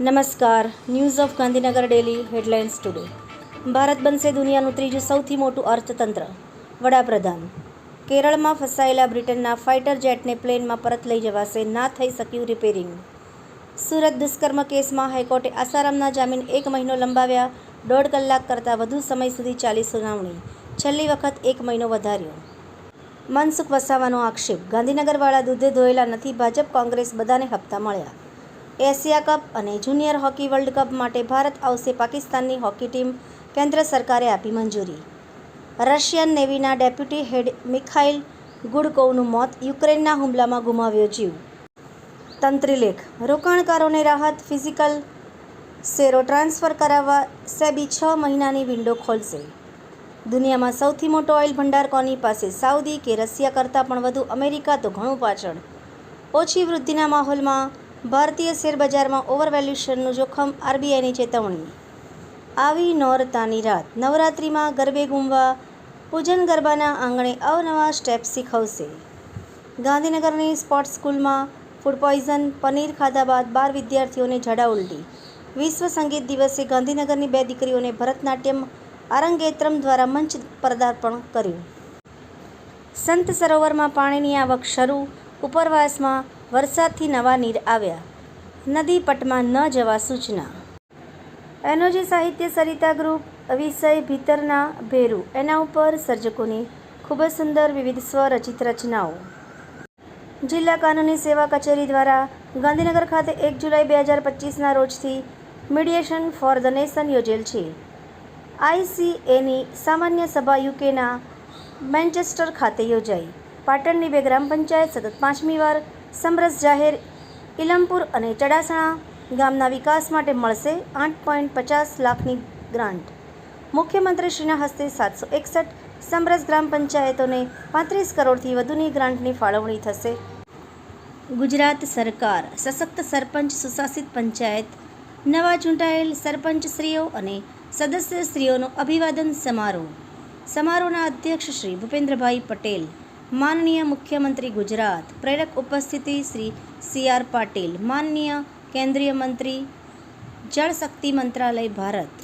નમસ્કાર. News of Gandhinagar daily headlines today. Bharat બનશે દુનિયાનું ત્રીજું સૌથી મોટું અર્થતંત્ર. વડાપ્રધાન. કેરળમાં ફસાયેલા બ્રિટનના ફાઇટર જેટને પ્લેનમાં પરત લઈ જવાશે, ના થઈ શક્યું રિપેરિંગ. સુરત દુષ્કર્મ કેસમાં હાઈકોર્ટે આસારામના જામીન 1 મહિનો લંબાવ્યા. 1.5 કલાક કરતાં વધુ સમય સુધી ચાલી સુનાવણી. છેલ્લી વખત 1 મહિનો વધાર્યો. મનસુખ વસાવાનો આક્ષેપ. ગાંધીનગરવાળા દૂધે ધોયેલા નથી. ભાજપ કોંગ્રેસ બધાને હપ્તા મળ્યા. એશિયા કપ અને જુનિયર હોકી વર્લ્ડ કપ માટે ભારત આવશે પાકિસ્તાનની હોકી ટીમ, કેન્દ્ર સરકારે આપી મંજૂરી. રશિયન નેવીના ડેપ્યુટી હેડ મિખાઇલ ગુડકોવનું મોત. યુક્રેનના હુમલામાં ગુમાવ્યો જીવ. તંત્રીલેખ. રોકાણકારોને રાહત. ફિઝિકલ શેરો ટ્રાન્સફર કરાવવા સેબી 6 મહિનાની વિન્ડો ખોલશે. દુનિયામાં સૌથી મોટો ઓઇલ ભંડાર કોની પાસે? સાઉદી કે રશિયા કરતાં પણ વધુ? અમેરિકા તો ઘણું પાછળ. ઓછી વૃદ્ધિના માહોલમાં ભારતીય શેરબજારમાં ઓવરવેલ્યુએશનનું જોખમ. આરબીઆઈની ચેતવણી. આવી નોરતાની રાત. નવરાત્રિમાં ગરબે ઘૂમવા. પૂજન ગરબાના આંગણે અવનવા સ્ટેપ શીખવશે. ગાંધીનગરની સ્પોર્ટ્સ સ્કૂલમાં ફૂડ પોઈઝન. પનીર ખાધા બાદ 12 વિદ્યાર્થીઓને ઝાડા ઉલટી. વિશ્વ સંગીત દિવસે ગાંધીનગરની 2 દીકરીઓને ભરતનાટ્યમ અરંગેત્રમ દ્વારા મંચ પદાર્પણ કર્યું. સંત સરોવરમાં પાણીની આવક શરૂ. ઉપરવાસમાં વરસાદથી નવા નીર આવ્યા. નદી પટમાં ન જવા સૂચના. એનોજી સાહિત્ય સરિતા ગ્રુપ. વિષય ભીતરના ભેરું. એના ઉપર સર્જકોની ખૂબ જ સુંદર વિવિધ સ્વરચિત રચનાઓ. જિલ્લા કાનૂની સેવા કચેરી દ્વારા ગાંધીનગર ખાતે 1 જુલાઈ 2025ના રોજથી મીડિયેશન ફોર ધ નેશન યોજેલ છે. ICAની સામાન્ય સભા યુકેના મેન્ચેસ્ટર ખાતે યોજાઈ. પાટણની 2 ગ્રામ પંચાયત સતત 5મી વાર સમરસ જાહેર. ઇલમપુર અને ચડાસણા ગામના વિકાસ માટે મળશે 8.50 લાખની ગ્રાન્ટ. મુખ્યમંત્રીશ્રીના હસ્તે 761 સમરસ ગ્રામ પંચાયતોને 35 કરોડથી વધુની ગ્રાન્ટની ફાળવણી થશે. ગુજરાત સરકાર સશક્ત સરપંચ સુશાસિત પંચાયત. નવા ચૂંટાયેલ સરપંચશ્રીઓ અને સદસ્યશ્રીઓનો અભિવાદન સમારોહ. સમારોહના અધ્યક્ષ શ્રી ભૂપેન્દ્રભાઈ પટેલ. માનનીય મુખ્યમંત્રી ગુજરાત. પ્રેરક ઉપસ્થિતિ શ્રી CR પાટીલ. માનનીય કેન્દ્રીય મંત્રી જળશક્તિ મંત્રાલય ભારત.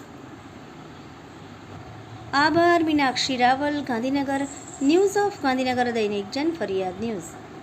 આભાર. મીનાક્ષી રાવલ, ગાંધીનગર. ન્યૂઝ ઓફ ગાંધીનગર દૈનિક જન ફરિયાદ ન્યૂઝ.